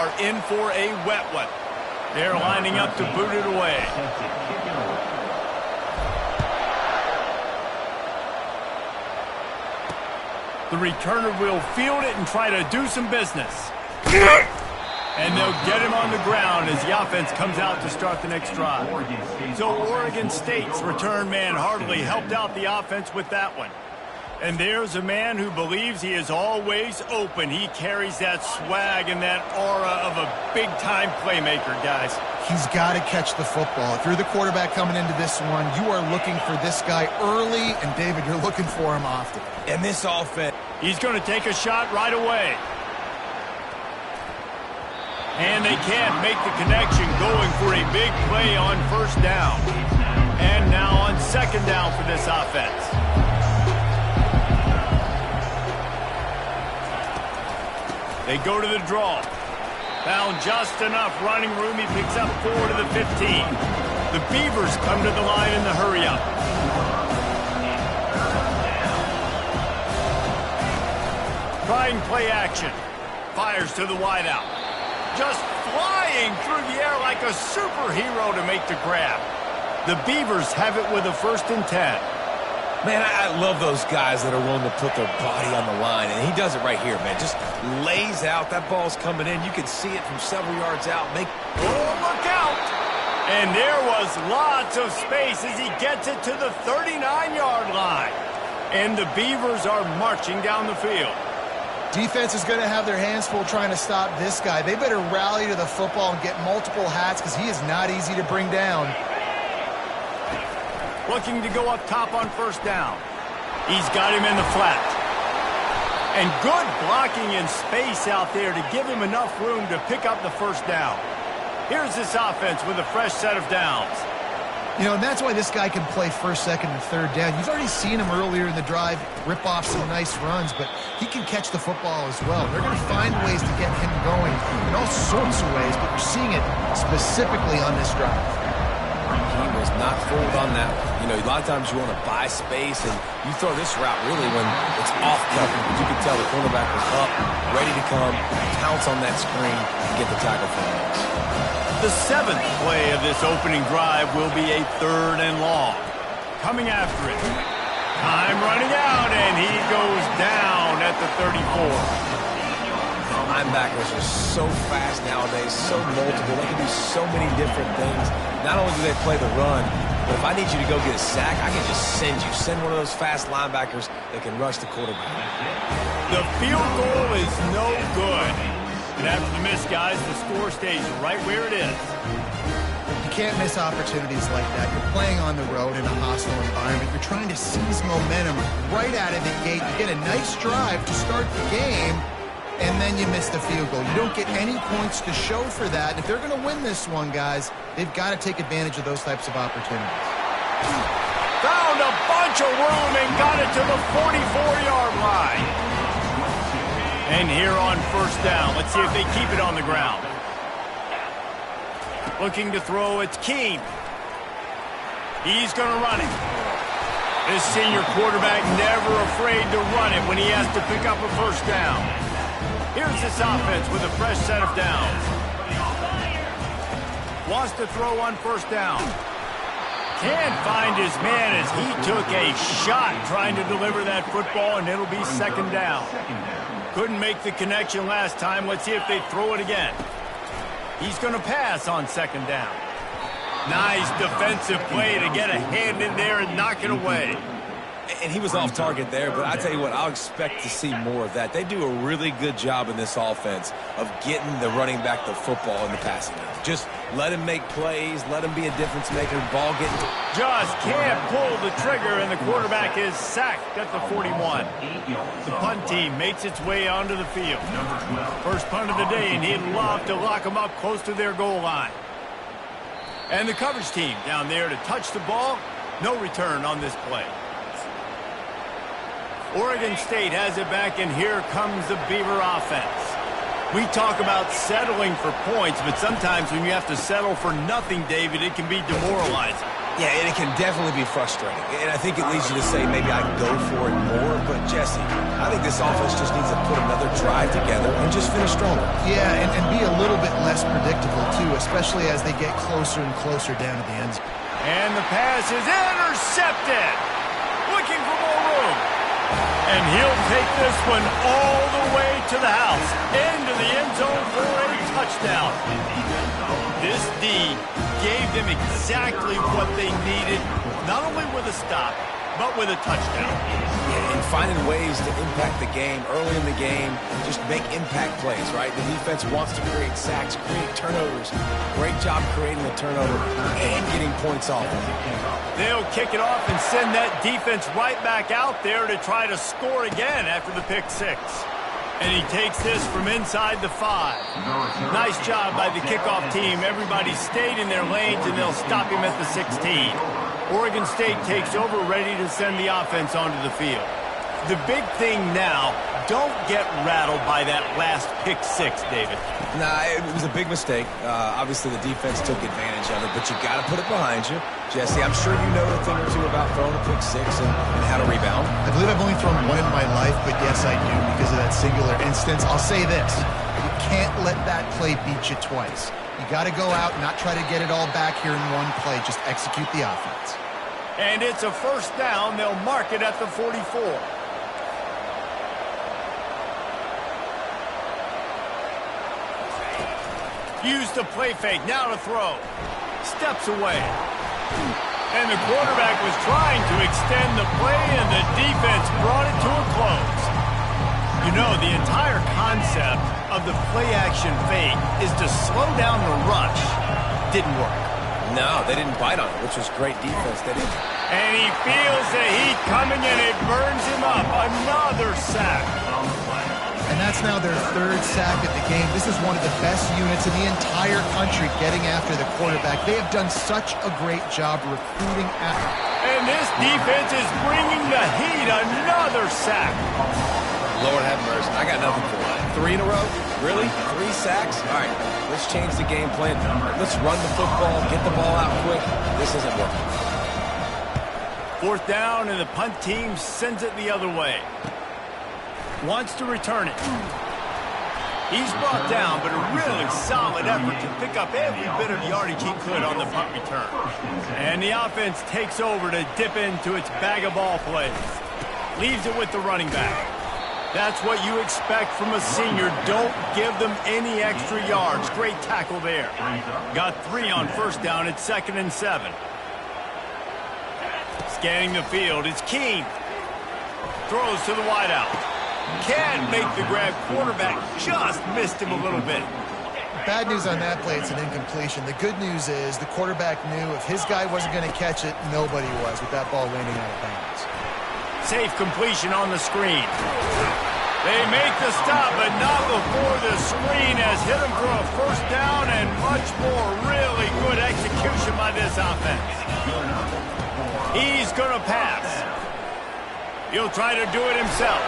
are in for a wet one. They're lining up to boot it away. The returner will field it and try to do some business. And they'll get him on the ground as the offense comes out to start the next drive. So Oregon State's return man hardly helped out the offense with that one. And there's a man who believes he is always open. He carries that swag and that aura of a big-time playmaker, guys. He's got to catch the football. If you're the quarterback coming into this one, you are looking for this guy early, and David, you're looking for him often. And this offense, he's going to take a shot right away. And they can't make the connection, going for a big play on first down. And now on second down for this offense. They go to the draw. Found just enough running room. He picks up 4 to the 15. The Beavers come to the line in the hurry-up. Trying play action. Fires to the wideout. Just flying through the air like a superhero to make the grab. The Beavers have it with a 1st and 10. Man, I love those guys that are willing to put their body on the line, and he does it right here, man. Just lays out. That ball's coming in. You can see it from several yards out. Oh, look out! And there was lots of space as he gets it to the 39-yard line. And the Beavers are marching down the field. Defense is going to have their hands full trying to stop this guy. They better rally to the football and get multiple hats because he is not easy to bring down. Looking to go up top on first down. He's got him in the flat. And good blocking in space out there to give him enough room to pick up the first down. Here's this offense with a fresh set of downs. You know, and that's why this guy can play first, second, and third down. You've already seen him earlier in the drive rip off some nice runs, but he can catch the football as well. They're going to find ways to get him going in all sorts of ways, but you're seeing it specifically on this drive. He was not fooled on that one. You know, a lot of times you want to buy space, and you throw this route really when it's off coverage. But you can tell the cornerback was up, ready to come, pounce on that screen, and get the tackle for the loss. The 7th play of this opening drive will be a 3rd and long. Coming after it. Time running out, and he goes down at the 34. Linebackers are so fast nowadays, so multiple. They can do so many different things. Not only do they play the run, but if I need you to go get a sack, I can just send you. Send one of those fast linebackers that can rush the quarterback. The field goal is no good. And after the miss, guys, the score stays right where it is. You can't miss opportunities like that. You're playing on the road in a hostile environment. You're trying to seize momentum right out of the gate. You get a nice drive to start the game, and then you miss the field goal. You don't get any points to show for that. If they're going to win this one, guys, they've got to take advantage of those types of opportunities. Found a bunch of room and got it to the 44-yard line. And here on first down, let's see if they keep it on the ground. Looking to throw, it's Keene. He's going to run it. This senior quarterback never afraid to run it when he has to pick up a first down. Here's this offense with a fresh set of downs. Wants to throw on first down. Can't find his man as he took a shot trying to deliver that football, and it'll be second down. Couldn't make the connection last time. Let's see if they throw it again. He's going to pass on second down. Nice defensive play to get a hand in there and knock it away. And he was off target there, but I tell you what, I'll expect to see more of that. They do a really good job in this offense of getting the running back the football in the passing game. Just let him make plays, let him be a difference maker, ball getting. Just can't pull the trigger, and the quarterback is sacked at the 41. The punt team makes its way onto the field. First punt of the day, and he'd love to lock them up close to their goal line. And the coverage team down there to touch the ball. No return on this play. Oregon State has it back, and here comes the Beaver offense. We talk about settling for points, but sometimes when you have to settle for nothing, David, it can be demoralizing. Yeah, and it can definitely be frustrating. And I think it leads you to say maybe I can go for it more. But, Jesse, I think this offense just needs to put another drive together and just finish stronger. Yeah, and be a little bit less predictable, too, especially as they get closer and closer down to the end zone. And the pass is intercepted. Looking for more room. And he'll take this one all the way to the house. Into the end zone for a touchdown. This D gave them exactly what they needed, not only with a stop, but with a touchdown. Yeah, and finding ways to impact the game early in the game, just make impact plays, right? The defense wants to create sacks, create turnovers. Great job creating the turnover and getting points off. They'll kick it off and send that defense right back out there to try to score again after the pick six. And he takes this from inside the 5. Nice job by the kickoff team. Everybody stayed in their lanes, and they'll stop him at the 16. Oregon State takes over, ready to send the offense onto the field. The big thing now, don't get rattled by that last pick six, David. Nah, it was a big mistake. Obviously, the defense took advantage of it, but you got to put it behind you. Jesse, I'm sure you know a thing or two about throwing a pick six and how to rebound. I believe I've only thrown one in my life, but yes, I do because of that singular instance. I'll say this. You can't let that play beat you twice. You got to go out, not try to get it all back here in one play. Just execute the offense. And it's a first down. They'll mark it at the 44. Use the play fake. Now to throw. Steps away. And the quarterback was trying to extend the play, and the defense brought it to a close. You know, the entire concept of the play-action fake is to slow down the rush. Didn't work. No, they didn't bite on it, which was great defense. They didn't. And he feels the heat coming, and it burns him up. Another sack. And that's now their third sack of the game. This is one of the best units in the entire country getting after the quarterback. They have done such a great job recruiting after. And this defense is bringing the heat. Another sack. Lord have mercy. I got nothing for it. 3 in a row? Really? 3 sacks? All right, let's change the game plan. Let's run the football, get the ball out quick. This isn't working. Fourth down, and the punt team sends it the other way. Wants to return it. He's brought down, but a really solid effort to pick up every bit of yardage he could on the punt return. And the offense takes over to dip into its bag of ball plays. Leaves it with the running back. That's what you expect from a senior. Don't give them any extra yards. Great tackle there. Got 3 on first down. It's 2nd and 7. Scanning the field. It's Keene. Throws to the wideout. Can't make the grab. Quarterback just missed him a little bit. Bad news on that play, it's an incompletion. The good news is the quarterback knew if his guy wasn't going to catch it, nobody was with that ball landing out of bounds. Safe completion on the screen. They make the stop, but not before the screen has hit him for a first down and much more. Really good execution by this offense. He's going to pass. He'll try to do it himself.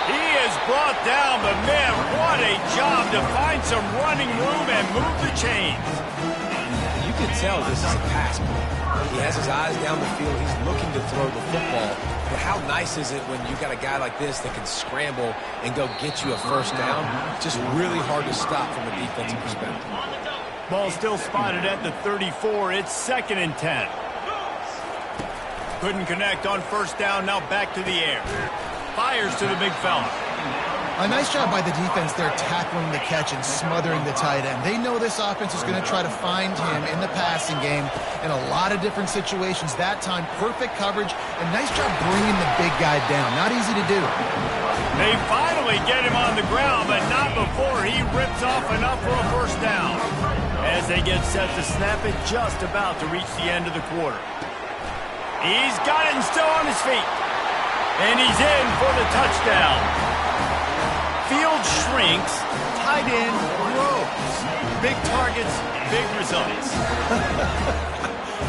He is brought down, but man, what a job to find some running room and move the chains. You can tell this is a pass play. He has his eyes down the field. He's looking to throw the football. But how nice is it when you got a guy like this that can scramble and go get you a first down? Just really hard to stop from a defensive perspective. Ball still spotted at the 34. It's 2nd and 10. Couldn't connect on first down. Now back to the air. Fires to the big fella. A nice job by the defense there tackling the catch and smothering the tight end. They know this offense is going to try to find him in the passing game in a lot of different situations. That time, perfect coverage, and nice job bringing the big guy down. Not easy to do. They finally get him on the ground, but not before he rips off enough for a first down. As they get set to snap it, just about to reach the end of the quarter. He's got it and still on his feet. And he's in for the touchdown. Field shrinks, tight end grows. Big targets, big results.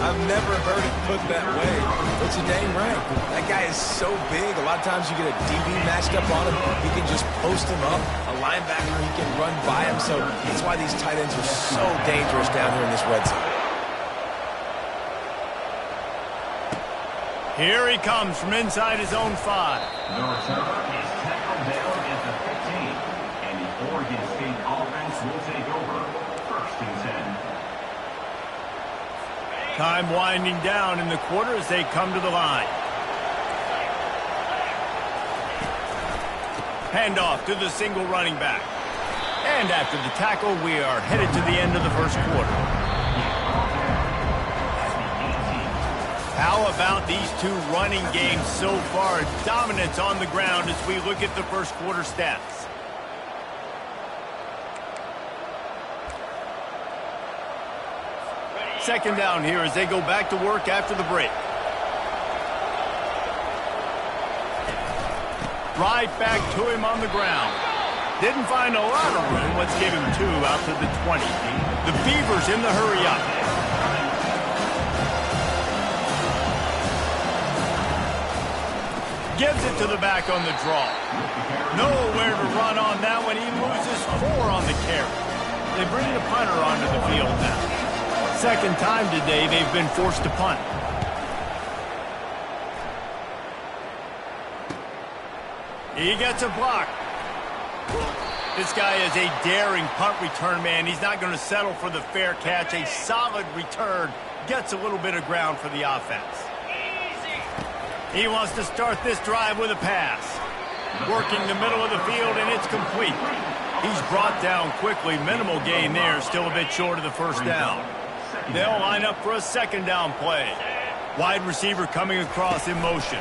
I've never heard it put that way. But you're dang right. That guy is so big. A lot of times you get a DB matched up on him. He can just post him up. A linebacker, he can run by him. So that's why these tight ends are so dangerous down here in this red zone. Here he comes from inside his own 5. The returner is tackled down at the 15. And the Oregon State offense will take over. 1st and 10. Time winding down in the quarter as they come to the line. Handoff to the single running back. And after the tackle, we are headed to the end of the first quarter. How about these two running games so far? Dominance on the ground as we look at the first quarter stats. Second down here as they go back to work after the break. Right back to him on the ground. Didn't find a lot of room. Let's give him 2 out to the 20. The Beavers in the hurry up. Gives it to the back on the draw. Nowhere to run on that one. He loses 4 on the carry. They bring the punter onto the field now. Second time today they've been forced to punt. He gets a block. This guy is a daring punt return man. He's not going to settle for the fair catch. A solid return. Gets a little bit of ground for the offense. He wants to start this drive with a pass. Working the middle of the field, and it's complete. He's brought down quickly. Minimal gain there. Still a bit short of the first down. They'll line up for a second down play. Wide receiver coming across in motion.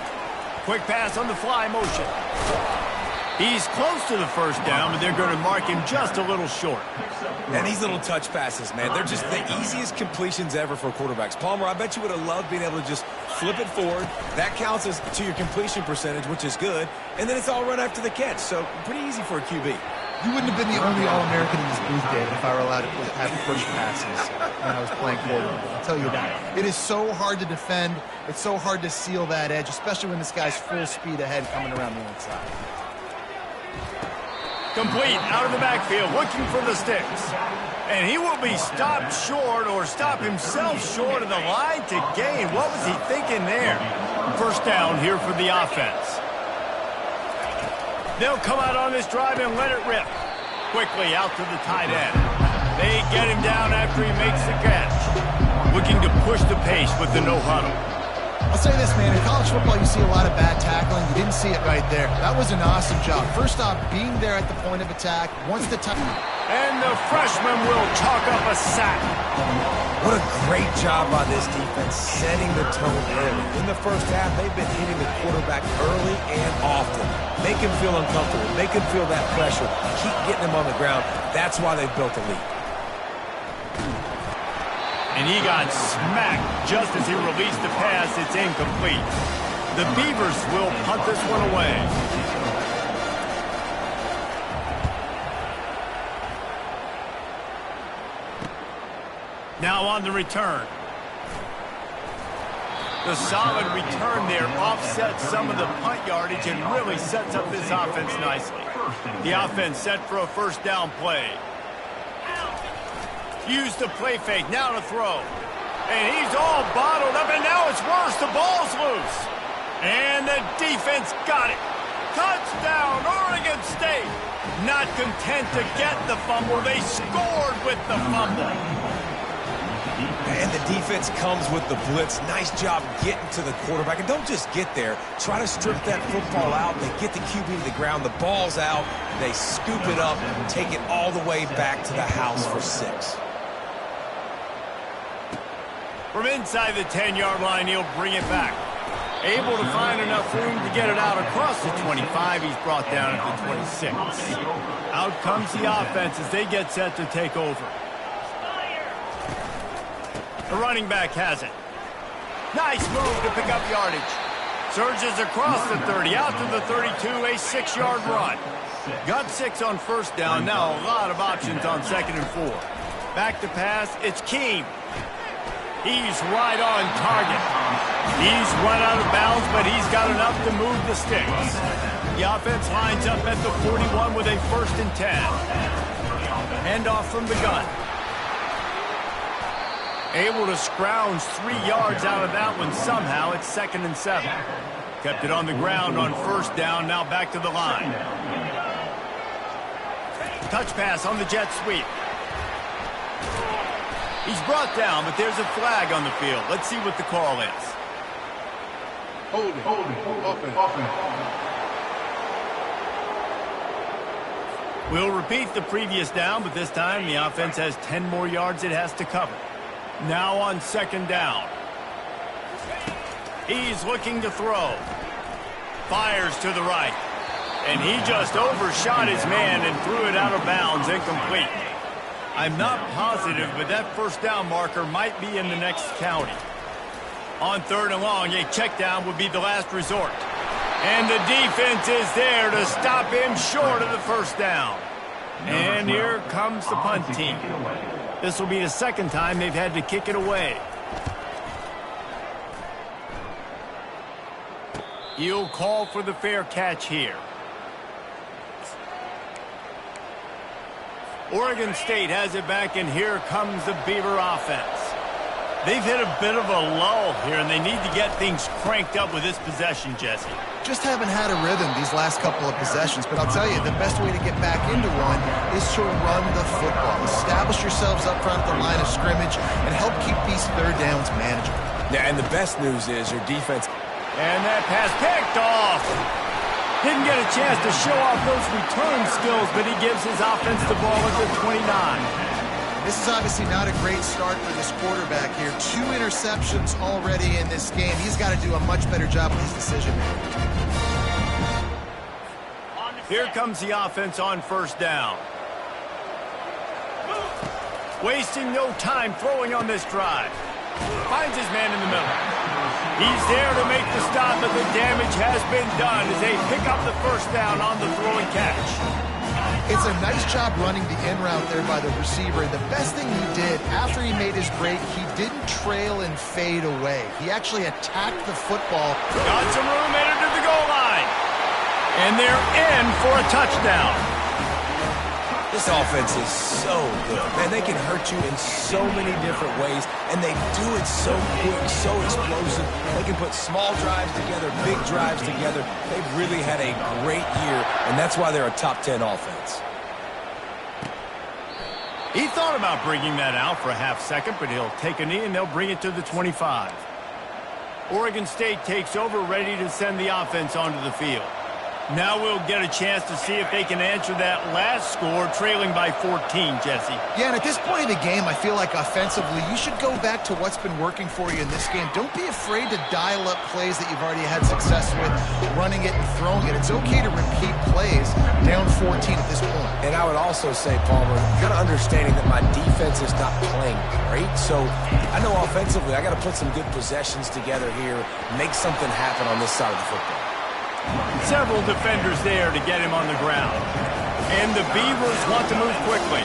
Quick pass on the fly motion. He's close to the first down, but they're going to mark him just a little short. And these little touch passes, man, they're just the easiest completions ever for quarterbacks. Palmer, I bet you would have loved being able to just flip it forward. That counts as to your completion percentage, which is good. And then it's all run after the catch, so pretty easy for a QB. You wouldn't have been the only All-American in this booth, David, if I were allowed to have first passes when I was playing quarterback. I'll tell you that. It is so hard to defend. It's so hard to seal that edge, especially when this guy's full speed ahead coming around the inside. Complete, out of the backfield, looking for the sticks. And he will be stopped short or stop himself short of the line to gain. What was he thinking there? First down here for the offense. They'll come out on this drive and let it rip. Quickly out to the tight end. They get him down after he makes the catch. Looking to push the pace with the no huddle. I'll say this, man. In college football, you see a lot of bad tackling. You didn't see it right there. That was an awesome job. First off, being there at the point of attack. Once the time... And the freshman will chalk up a sack. What a great job by this defense setting the tone early. In the first half, they've been hitting the quarterback early and often. Make him feel uncomfortable. Make him feel that pressure. Keep getting him on the ground. That's why they've built a lead. And he got smacked just as he released the pass. It's incomplete. The Beavers will punt this one away. Now on the return. The solid return there offsets some of the punt yardage and really sets up this offense nicely. The offense set for a first down play. Use the play fake, now to throw. And he's all bottled up, and now it's worse. The ball's loose. And the defense got it. Touchdown, Oregon State. Not content to get the fumble, they scored with the fumble. And the defense comes with the blitz. Nice job getting to the quarterback. And don't just get there. Try to strip that football out. They get the QB to the ground. The ball's out. They scoop it up and take it all the way back to the house for 6. From inside the 10-yard line, he'll bring it back. Able to find enough room to get it out across the 25. He's brought down at the 26. Out comes the offense as they get set to take over. The running back has it. Nice move to pick up yardage. Surges across the 30, out to the 32, a 6-yard run. Got 6 on first down. Now a lot of options on 2nd and 4. Back to pass, it's Keem. He's right on target. He's run out of bounds, but he's got enough to move the sticks. The offense lines up at the 41 with a 1st and 10. Handoff from the gun. Able to scrounge 3 yards out of that one somehow. It's 2nd and 7. Kept it on the ground on 1st down, now back to the line. Touch pass on the jet sweep. He's brought down, but there's a flag on the field. Let's see what the call is. Offense. We'll repeat the previous down, but this time the offense has 10 more yards it has to cover. Now on 2nd down. He's looking to throw. Fires to the right. And he just overshot his man and threw it out of bounds, incomplete. I'm not positive, but that 1st down marker might be in the next county. On 3rd and long, a check down would be the last resort. And the defense is there to stop him short of the 1st down. And here comes the punt team. This will be the 2nd time they've had to kick it away. He'll call for the fair catch here. Oregon State has it back, and here comes the Beaver offense. They've hit a bit of a lull here, and they need to get things cranked up with this possession, Jesse. Just haven't had a rhythm these last couple of possessions, but I'll tell you, the best way to get back into one is to run the football. Establish yourselves up front at the line of scrimmage and help keep these 3rd downs manageable. Yeah, and the best news is your defense. And that pass picked off. Didn't get a chance to show off those return skills, but he gives his offense the ball at the 29. This is obviously not a great start for this quarterback here. 2 interceptions already in this game. He's got to do a much better job with his decision making. Here comes the offense on 1st down. Wasting no time throwing on this drive. Finds his man in the middle. He's there to make the stop, but the damage has been done as they pick up the 1st down on the throw and catch. It's a nice job running the in route there by the receiver. And the best thing he did after he made his break, he didn't trail and fade away. He actually attacked the football. Got some room, entered to the goal line. And they're in for a touchdown. This offense is so good. Man, they can hurt you in so many different ways, and they do it so quick, so explosive. They can put small drives together, big drives together. They've really had a great year, and that's why they're a top 10 offense. He thought about bringing that out for a half second, but he'll take a knee, and they'll bring it to the 25. Oregon State takes over, ready to send the offense onto the field. Now we'll get a chance to see if they can answer that last score, trailing by 14, Jesse. Yeah, and at this point in the game, I feel like offensively, you should go back to what's been working for you in this game. Don't be afraid to dial up plays that you've already had success with, running it and throwing it. It's okay to repeat plays down 14 at this point. And I would also say, Palmer, kind of understanding that my defense is not playing great, so I know offensively I got to put some good possessions together here, make something happen on this side of the football. Several defenders there to get him on the ground. And the Beavers want to move quickly.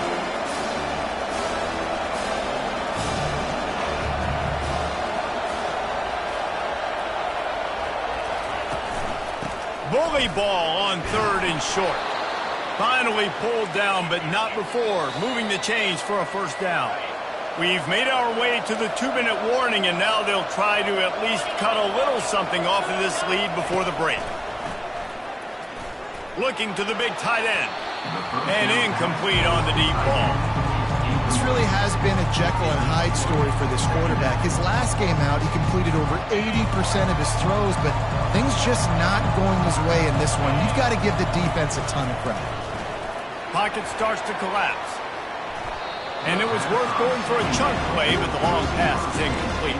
Bully ball on 3rd and short. Finally pulled down, but not before moving the chains for a 1st down. We've made our way to the 2-minute warning, and now they'll try to at least cut a little something off of this lead before the break. Looking to the big tight end. And incomplete on the deep ball. This really has been a Jekyll and Hyde story for this quarterback. His last game out, he completed over 80% of his throws, but things just not going his way in this one. You've got to give the defense a ton of credit. Pocket starts to collapse. And it was worth going for a chunk play, but the long pass is incomplete.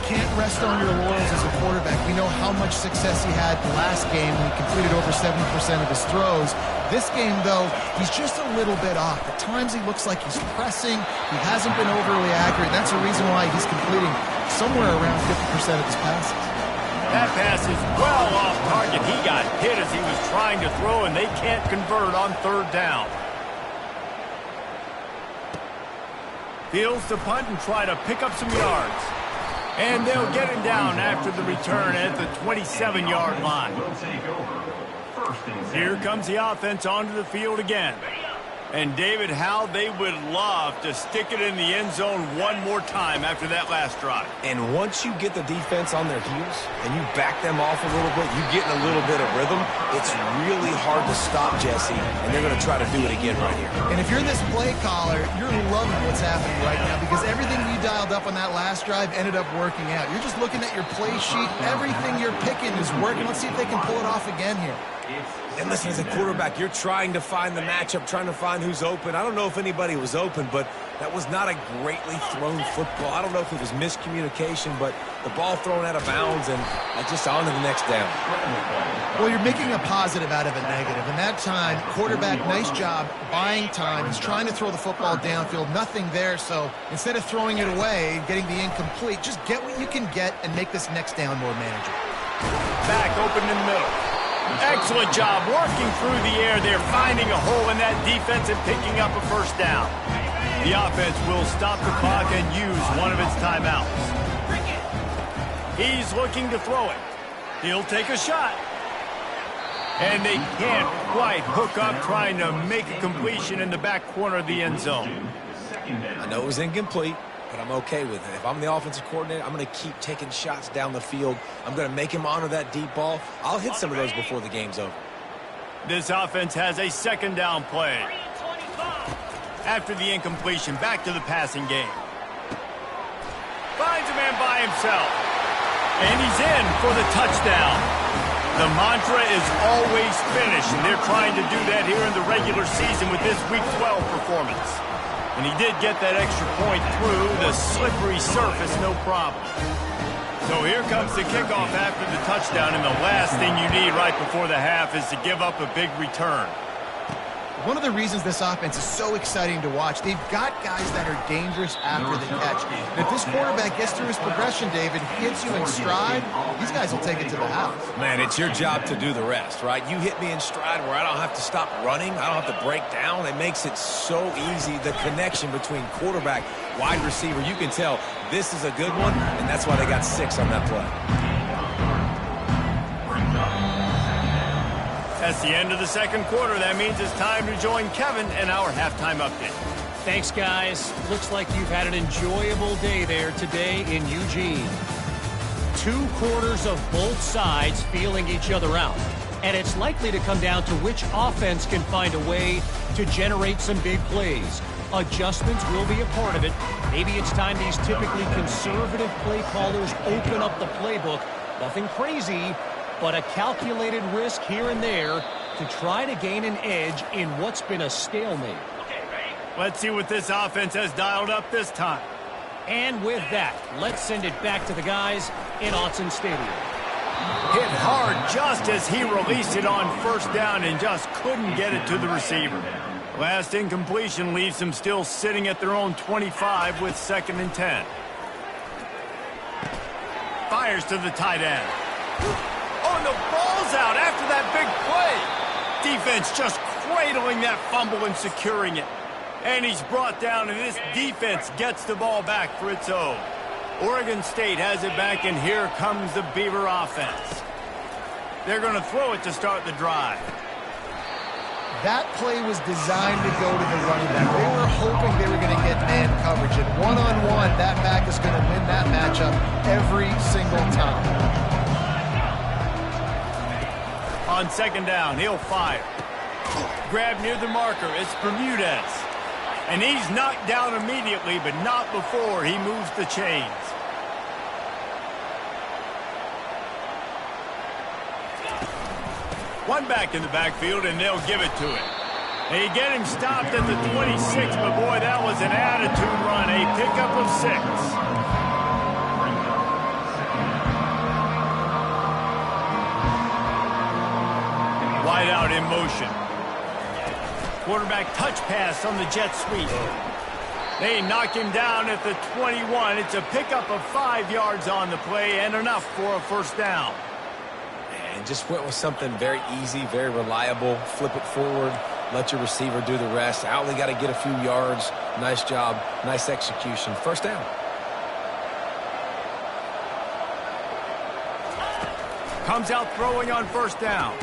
Can't rest on your laurels as a quarterback. We know how much success he had last game when he completed over 70% of his throws. This game, though, he's just a little bit off. At times he looks like he's pressing. He hasn't been overly accurate. That's the reason why he's completing somewhere around 50% of his passes. That pass is well off target. He got hit as he was trying to throw, and they can't convert on 3rd down. Fields to punt and try to pick up some yards. And they'll get him down after the return at the 27-yard line. Here comes the offense onto the field again. And, David, how they would love to stick it in the end zone one more time after that last drive. And once you get the defense on their heels and you back them off a little bit, you get in a little bit of rhythm, it's really hard to stop Jesse, and they're going to try to do it again right here. And if you're this play caller, you're loving what's happening right now because everything you dialed up on that last drive ended up working out. You're just looking at your play sheet. Everything you're picking is working. Let's see if they can pull it off again here. And listen, as a quarterback, you're trying to find the matchup, trying to find who's open. I don't know if anybody was open, but that was not a greatly thrown football. I don't know if it was miscommunication, but the ball thrown out of bounds and just on to the next down. Well, you're making a positive out of a negative. And that time, quarterback, nice job, buying time. He's trying to throw the football downfield. Nothing there, so instead of throwing it away and getting the incomplete, just get what you can get and make this next down more manageable. Back open in the middle. Excellent job working through the air there, finding a hole in that defense and picking up a first down. The offense will stop the clock and use one of its timeouts. He's looking to throw it. He'll take a shot. And they can't quite hook up trying to make a completion in the back corner of the end zone. I know it was incomplete, but I'm okay with it. If I'm the offensive coordinator, I'm going to keep taking shots down the field. I'm going to make him honor that deep ball. I'll hit some of those before the game's over. This offense has a second down play. After the incompletion, back to the passing game. Finds a man by himself. And he's in for the touchdown. The mantra is always finish, and they're trying to do that here in the regular season with this Week 12 performance. And he did get that extra point through the slippery surface, no problem. So here comes the kickoff after the touchdown, and the last thing you need right before the half is to give up a big return. One of the reasons this offense is so exciting to watch, they've got guys that are dangerous after the catch. And if this quarterback gets through his progression, David, hits you in stride, these guys will take it to the house. Man, it's your job to do the rest, right? You hit me in stride where I don't have to stop running. I don't have to break down. It makes it so easy, the connection between quarterback, wide receiver. You can tell this is a good one, and that's why they got 6 on that play. That's the end of the second quarter. That means it's time to join Kevin in our halftime update. Thanks, guys. Looks like you've had an enjoyable day there today in Eugene. 2 quarters of both sides feeling each other out. And it's likely to come down to which offense can find a way to generate some big plays. Adjustments will be a part of it. Maybe it's time these typically conservative play callers open up the playbook. Nothing crazy, but a calculated risk here and there to try to gain an edge in what's been a stalemate. Let's see what this offense has dialed up this time. And with that, let's send it back to the guys in Autzen Stadium. Hit hard just as he released it on first down and just couldn't get it to the receiver. Last incompletion leaves them still sitting at their own 25 with 2nd and 10. Fires to the tight end. Oh, and the ball's out after that big play. Defense just cradling that fumble and securing it. And he's brought down, and this defense gets the ball back for its own. Oregon State has it back, and here comes the Beaver offense. They're going to throw it to start the drive. That play was designed to go to the running back. They were hoping they were going to get man coverage. And one-on-one, that back is going to win that matchup every single time. On 2nd down, he'll fire. Grab near the marker, it's Bermudez. And he's knocked down immediately, but not before he moves the chains. One back in the backfield, and they'll give it to him. They get him stopped at the 26, but boy, that was an attitude run, a pickup of 6. Wide out in motion. Quarterback touch pass on the jet sweep. They knock him down at the 21. It's a pickup of 5 yards on the play and enough for a first down. And just went with something very easy, very reliable. Flip it forward, let your receiver do the rest. I only got to get a few yards. Nice job, nice execution. First down. Comes out throwing on first down.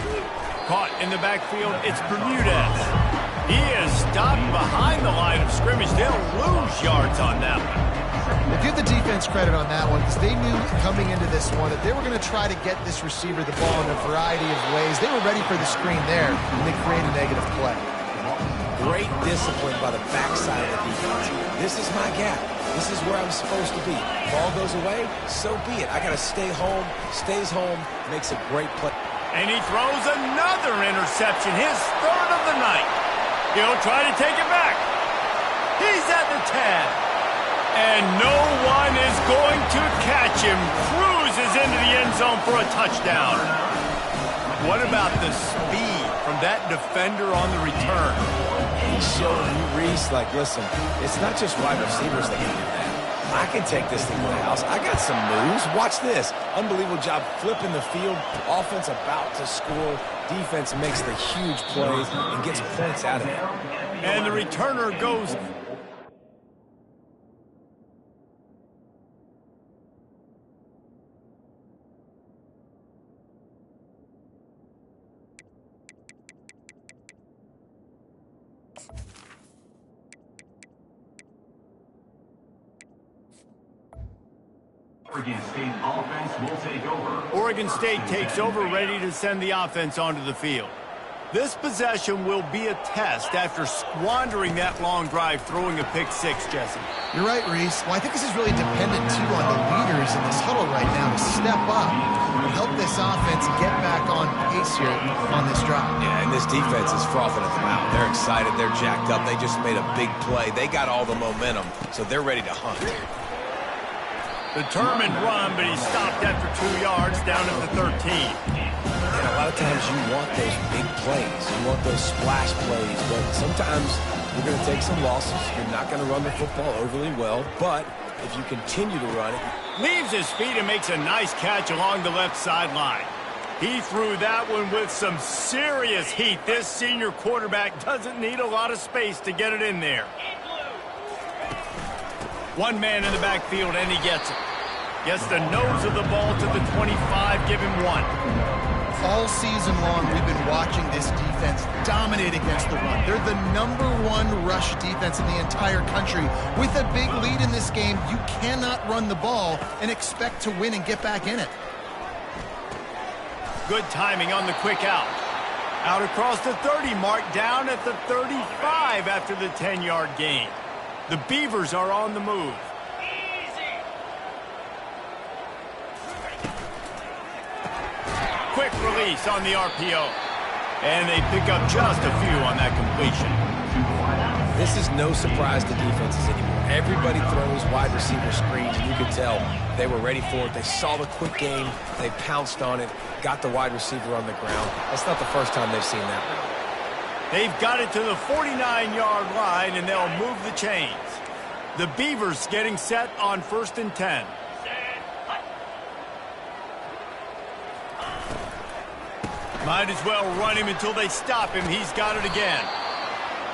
Caught in the backfield, it's Bermudez. He is stopped behind the line of scrimmage. They'll lose yards on that one. Well, give the defense credit on that one because they knew coming into this one that they were going to try to get this receiver the ball in a variety of ways. They were ready for the screen there, and they create a negative play. Great discipline by the backside of the defense. This is my gap. This is where I'm supposed to be. Ball goes away, so be it. I got to stay home. Stays home, makes a great play. And he throws another interception, his third of the night. He'll try to take it back. He's at the 10. And no one is going to catch him. Cruises into the end zone for a touchdown. What about the speed from that defender on the return? He's showing you, Reese, like, listen, it's not just wide receivers that can do that. I can take this thing to the house. I got some moves. Watch this. Unbelievable job flipping the field. Offense about to score. Defense makes the huge plays and gets points out of it. And the returner goes... Oregon State offense will take over. Oregon State takes over, ready to send the offense onto the field. This possession will be a test after squandering that long drive, throwing a pick six, Jesse. You're right, Reese. Well, I think this is really dependent, too, on the leaders in this huddle right now to step up and help this offense get back on pace here on this drive. Yeah, and this defense is frothing at the mouth. They're excited. They're jacked up. They just made a big play. They got all the momentum, so they're ready to hunt. Determined run, but he stopped after 2 yards down at the 13. And a lot of times you want those big plays. You want those splash plays, but sometimes you're going to take some losses. You're not going to run the football overly well, but if you continue to run it... Leaves his feet and makes a nice catch along the left sideline. He threw that one with some serious heat. This senior quarterback doesn't need a lot of space to get it in there. One man in the backfield, and he gets it. Gets the nose of the ball to the 25, give him one. All season long, we've been watching this defense dominate against the run. They're the #1 rush defense in the entire country. With a big lead in this game, you cannot run the ball and expect to win and get back in it. Good timing on the quick out. Out across the 30 mark, down at the 35 after the 10-yard gain. The Beavers are on the move. Quick release on the RPO. And they pick up just a few on that completion. This is no surprise to defenses anymore. Everybody throws wide receiver screens, and you can tell they were ready for it. They saw the quick game. They pounced on it, got the wide receiver on the ground. That's not the first time they've seen that one. They've got it to the 49-yard line, and they'll move the chains. The Beavers getting set on 1st and 10. Might as well run him until they stop him. He's got it again.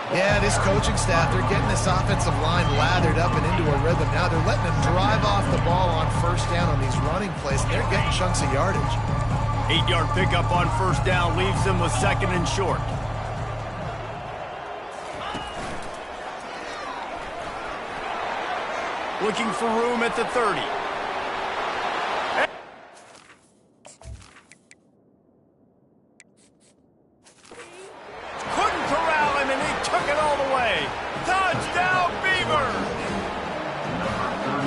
Yeah, this coaching staff, they're getting this offensive line lathered up and into a rhythm. Now they're letting them drive off the ball on 1st down on these running plays. They're getting chunks of yardage. 8-yard pickup on 1st down leaves them with 2nd and short. Looking for room at the 30. Couldn't corral him, and he took it all the way. Touchdown, Beaver!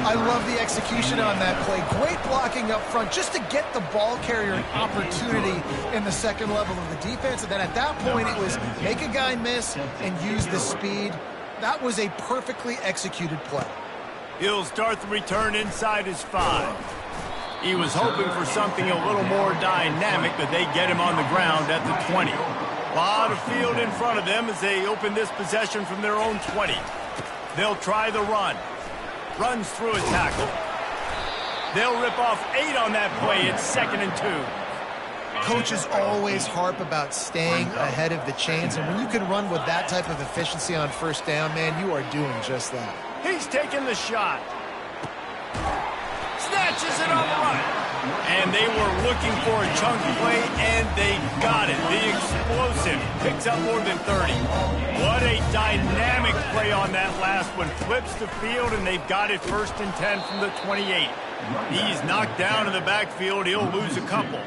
I love the execution on that play. Great blocking up front just to get the ball carrier an opportunity in the second level of the defense. And then at that point, it was make a guy miss and use the speed. That was a perfectly executed play. He'll start the return inside his 5. He was hoping for something a little more dynamic, but they get him on the ground at the 20. A lot of field in front of them as they open this possession from their own 20. They'll try the run. Runs through a tackle. They'll rip off 8 on that play. It's 2nd and 2. Coaches always harp about staying ahead of the chains, and when you can run with that type of efficiency on 1st down, man, you are doing just that. He's taking the shot. Snatches it on the run. And they were looking for a chunk play, and they got it. The explosive picks up more than 30. What a dynamic play on that last one. Flips the field, and they've got it 1st and 10 from the 28. He's knocked down in the backfield. He'll lose a couple.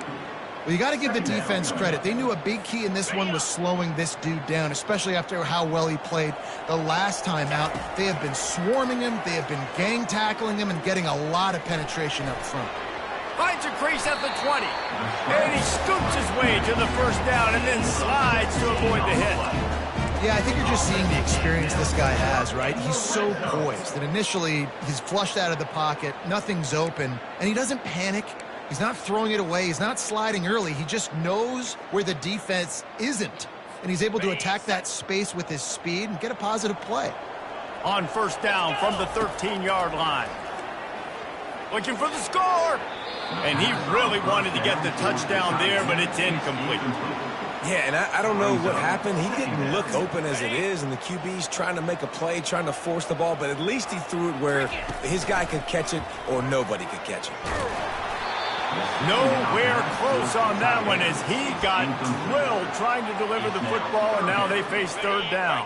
Well, you got to give the defense credit. They knew a big key in this one was slowing this dude down, especially after how well he played the last time out. They have been swarming him. They have been gang tackling him and getting a lot of penetration up front. Finds a crease at the 20. And he scoops his way to the 1st down and then slides to avoid the hit. Yeah, I think you're just seeing the experience this guy has, right? He's so poised that initially he's flushed out of the pocket, nothing's open, and he doesn't panic. He's not throwing it away. He's not sliding early. He just knows where the defense isn't, and he's able to attack that space with his speed and get a positive play. On 1st down from the 13-yard line. Looking for the score. And he really wanted to get the touchdown there, but it's incomplete. Yeah, and I don't know what happened. He didn't look open as it is, and the QB's trying to make a play, trying to force the ball, but at least he threw it where his guy could catch it or nobody could catch it. Nowhere close on that one as he got drilled trying to deliver the football, and now they face 3rd down.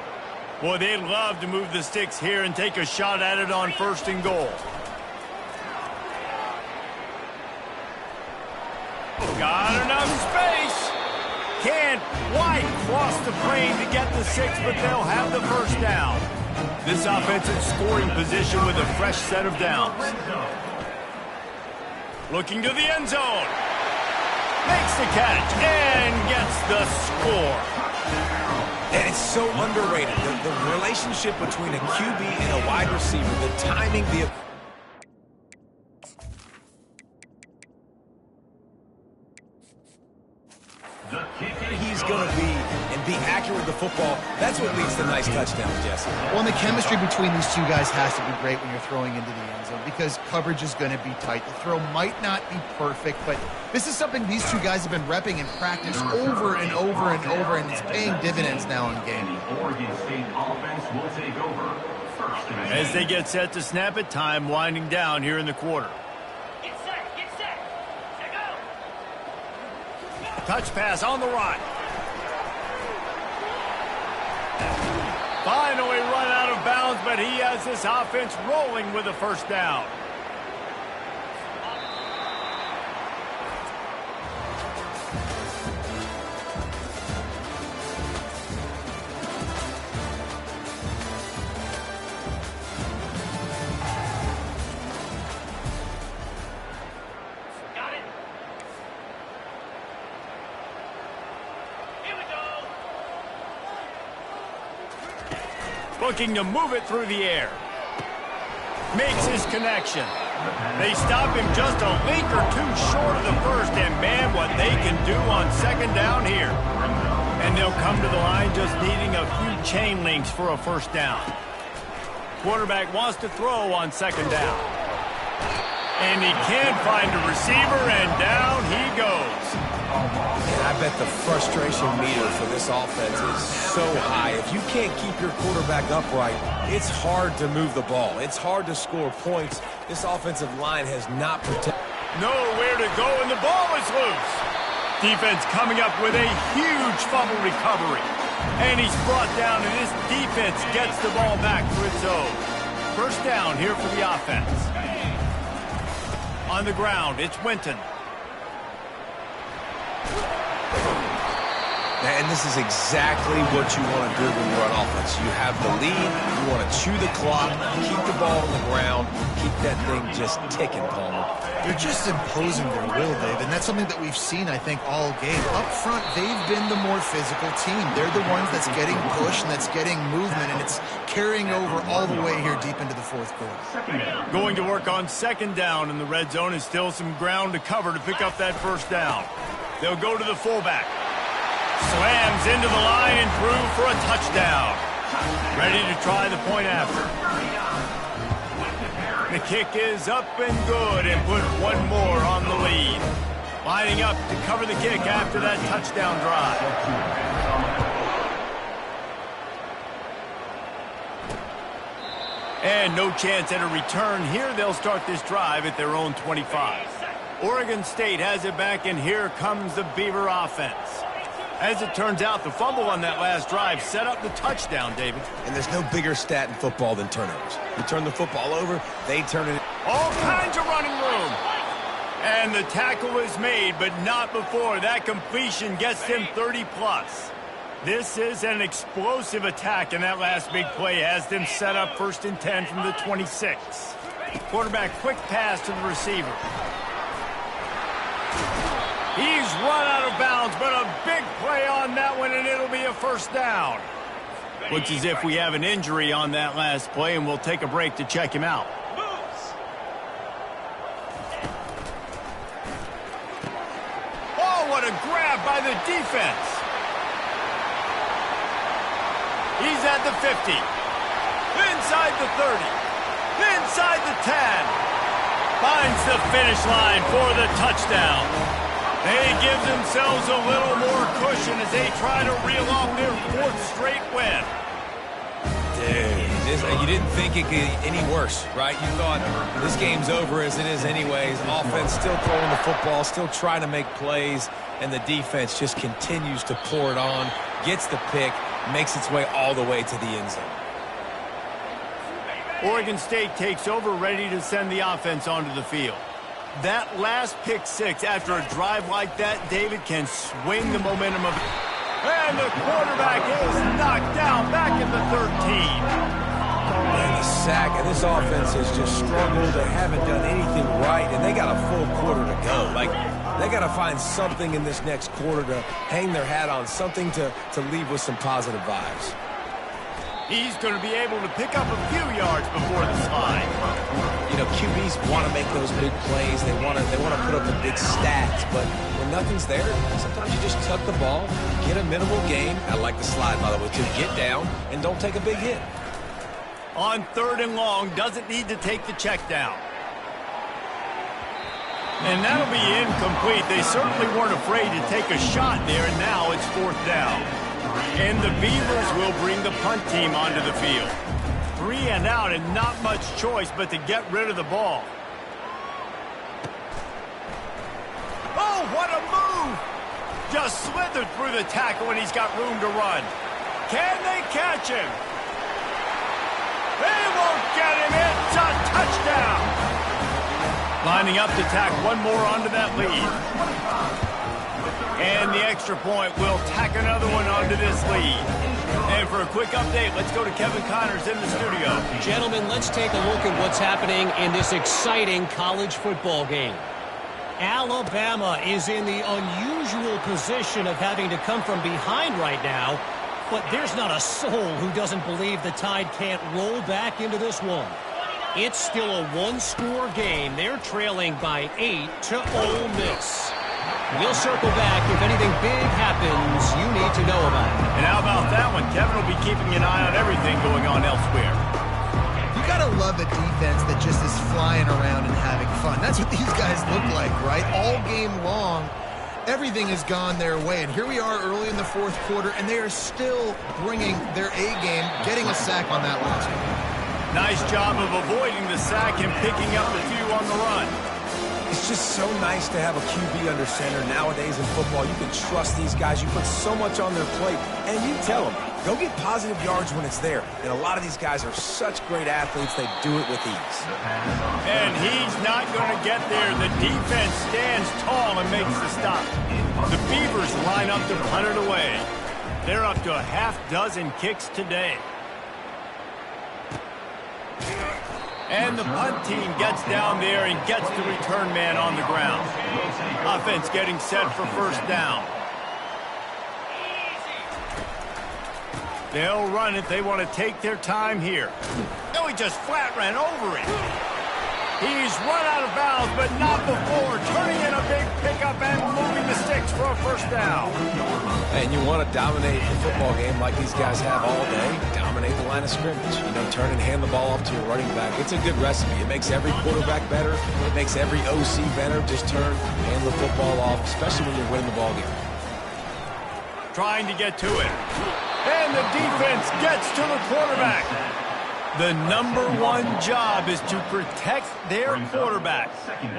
Boy, they'd love to move the sticks here and take a shot at it on 1st and goal. Got enough space. Can't quite cross the plane to get the 6, but they'll have the 1st down. This offensive scoring position with a fresh set of downs. Looking to the end zone. Makes the catch and gets the score. And it's so underrated. The relationship between a QB and a wide receiver, the timing, he's going to be and be accurate with the football. That's what leads to nice touchdowns, Jesse. Well, and the chemistry between these two guys has to be great when you're throwing into the end zone because coverage is going to be tight. The throw might not be perfect, but this is something these two guys have been repping in practice over and over and over, and it's paying dividends now in game. The Oregon State offense will take over. 1st and 8. As they get set to snap it, time winding down here in the quarter. Get set, go! Touch pass on the right. Finally run out of bounds, but he has this offense rolling with a 1st down. Got it! Here we go! Looking to move it through the air. Makes his connection. They stop him just a link or 2 short of the 1st, and man, what they can do on 2nd down here. And they'll come to the line just needing a few chain links for a 1st down. Quarterback wants to throw on 2nd down. And he can't find a receiver, and down he goes. And I bet the frustration meter for this offense is so high. If you can't keep your quarterback upright, it's hard to move the ball. It's hard to score points. This offensive line has not protected. Nowhere to go, and the ball is loose. Defense coming up with a huge fumble recovery. And he's brought down, and this defense gets the ball back for its own. 1st down here for the offense. On the ground, it's Winton. And this is exactly what you want to do when you're on offense. You have the lead, you want to chew the clock, keep the ball on the ground, keep that thing just ticking, Palmer. They're just imposing their will, Dave, and that's something that we've seen, I think, all game. Up front, they've been the more physical team. They're the ones that's getting pushed and that's getting movement, and it's carrying over all the way here deep into the 4th quarter. Going to work on 2nd down in the red zone, and still some ground to cover to pick up that 1st down. They'll go to the fullback. Slams into the line and through for a touchdown. Ready to try the point after. The kick is up and good and put one more on the lead. Lining up to cover the kick after that touchdown drive. And no chance at a return here. They'll start this drive at their own 25. Oregon State has it back, and here comes the Beaver offense. As it turns out, the fumble on that last drive set up the touchdown, David. And there's no bigger stat in football than turnovers. You turn the football over, they turn it. All kinds of running room. And the tackle is made, but not before that completion gets them 30-plus. This is an explosive attack, and that last big play has them set up 1st and 10 from the 26. Quarterback quick pass to the receiver. He's run out of bounds, but a big play on that one, and it'll be a 1st down. Looks as if we have an injury on that last play, and we'll take a break to check him out. Oh, what a grab by the defense. He's at the 50. Inside the 30. Inside the 10. Finds the finish line for the touchdown. They give themselves a little more cushion as they try to reel off their 4th straight win. Dude, you didn't think it could get any worse, right? You thought this game's over as it is anyways. Offense still throwing the football, still trying to make plays, and the defense just continues to pour it on, gets the pick, makes its way all the way to the end zone. Oregon State takes over, ready to send the offense onto the field. That last pick six after a drive like that, David, can swing the momentum of it. And the quarterback is knocked down back at the 13. And the sack, and this offense has just struggled. They haven't done anything right, and they got a full quarter to go. Like, they got to find something in this next quarter to hang their hat on, something to leave with some positive vibes. He's going to be able to pick up a few yards before the slide. You know, QBs want to make those big plays. They want to put up the big stats, but when nothing's there, sometimes you just tuck the ball, get a minimal gain. I like the slide, by the way, to get down and don't take a big hit. On 3rd and long, doesn't need to take the check down. And that'll be incomplete. They certainly weren't afraid to take a shot there, and now it's 4th down. And the Beavers will bring the punt team onto the field. 3 and out, and not much choice but to get rid of the ball. Oh, what a move! Just slithered through the tackle, and he's got room to run. Can they catch him? They won't get him. It's a touchdown. Lining up to tack one more onto that lead. And the extra point will tack another one onto this lead. And for a quick update, let's go to Kevin Connors in the studio. Gentlemen, let's take a look at what's happening in this exciting college football game. Alabama is in the unusual position of having to come from behind right now, but there's not a soul who doesn't believe the Tide can't roll back into this one. It's still a one-score game. They're trailing by 8 to Ole Miss. We'll circle back if anything big happens you need to know about. And how about that one? Kevin will be keeping an eye on everything going on elsewhere. You gotta love a defense that just is flying around and having fun. That's what these guys look like, right? All game long, everything has gone their way. And here we are early in the 4th quarter, and they are still bringing their A game, getting a sack on that last one. Nice job of avoiding the sack and picking up a few on the run. It's just so nice to have a QB under center. Nowadays in football, you can trust these guys. You put so much on their plate, and you tell them, go get positive yards when it's there. And a lot of these guys are such great athletes, they do it with ease. And he's not going to get there. The defense stands tall and makes the stop. The Beavers line up to punt it away. They're up to a half dozen kicks today. And the punt team gets down there and gets the return man on the ground. Offense getting set for 1st down. They'll run it. They want to take their time here. No, he just flat ran over it. He's run out of bounds, but not before. Turning in a big pickup and moving the sticks for a 1st down. And you want to dominate the football game like these guys have all day. Dominate the line of scrimmage. You know, turn and hand the ball off to your running back. It's a good recipe. It makes every quarterback better. It makes every OC better. Just turn, hand the football off, especially when you're winning the ball game. Trying to get to it. And the defense gets to the quarterback. The #1 job is to protect their quarterback,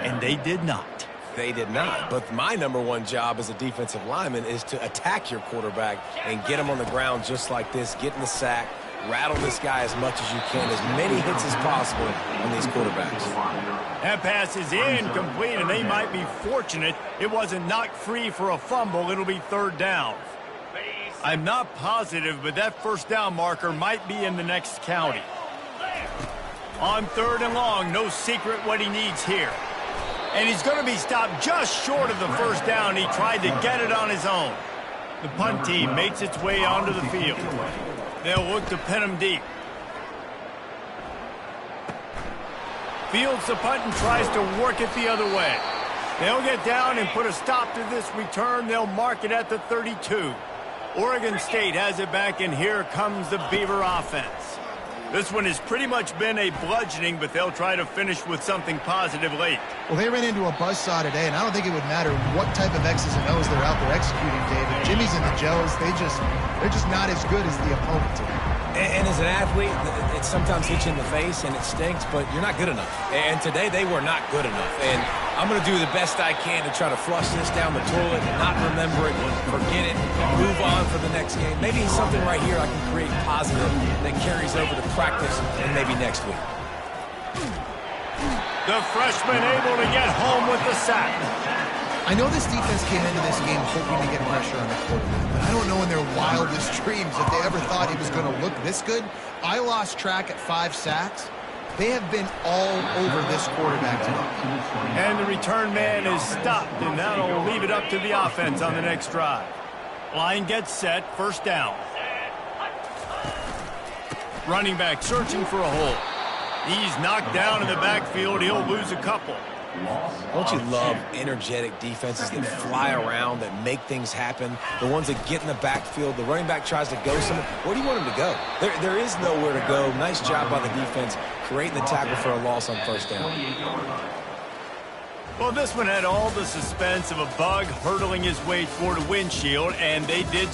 and they did not. They did not. But my number one job as a defensive lineman is to attack your quarterback and get him on the ground just like this, get in the sack, rattle this guy as much as you can, as many hits as possible on these quarterbacks. That pass is incomplete, and they might be fortunate it wasn't knocked free for a fumble. It'll be third down. I'm not positive, but that first down marker might be in the next county. On third and long, no secret what he needs here. And he's going to be stopped just short of the first down. He tried to get it on his own. The punt team makes its way onto the field. They'll look to pin him deep. Fields the punt and tries to work it the other way. They'll get down and put a stop to this return. They'll mark it at the 32. Oregon State has it back, and here comes the Beaver offense. This one has pretty much been a bludgeoning, but they'll try to finish with something positive late. Well, they ran into a buzzsaw today, and I don't think it would matter what type of X's and O's they're out there executing, David. Jimmy's and the Joes, they're just not as good as the opponent team. And as an athlete, it sometimes hits you in the face and it stinks, but you're not good enough. And today they were not good enough. And I'm going to do the best I can to try to flush this down the toilet and not remember it, forget it, and move on for the next game. Maybe something right here I can create positive that carries over to practice and maybe next week. The freshman able to get home with the sack. I know this defense came into this game hoping to get pressure on the quarterback, but I don't know in their wildest dreams if they ever thought he was going to look this good. I lost track at 5 sacks. They have been all over this quarterback today. And the return man is stopped, and that'll leave it up to the offense on the next drive. Line gets set, first down. Running back searching for a hole. He's knocked down in the backfield. He'll lose a couple. Don't you love energetic defenses that fly around, that make things happen? The ones that get in the backfield, the running back tries to go somewhere. Where do you want him to go? There is nowhere to go. Nice job by the defense creating the tackle for a loss on first down. Well, this one had all the suspense of a bug hurtling his way toward a windshield, and they did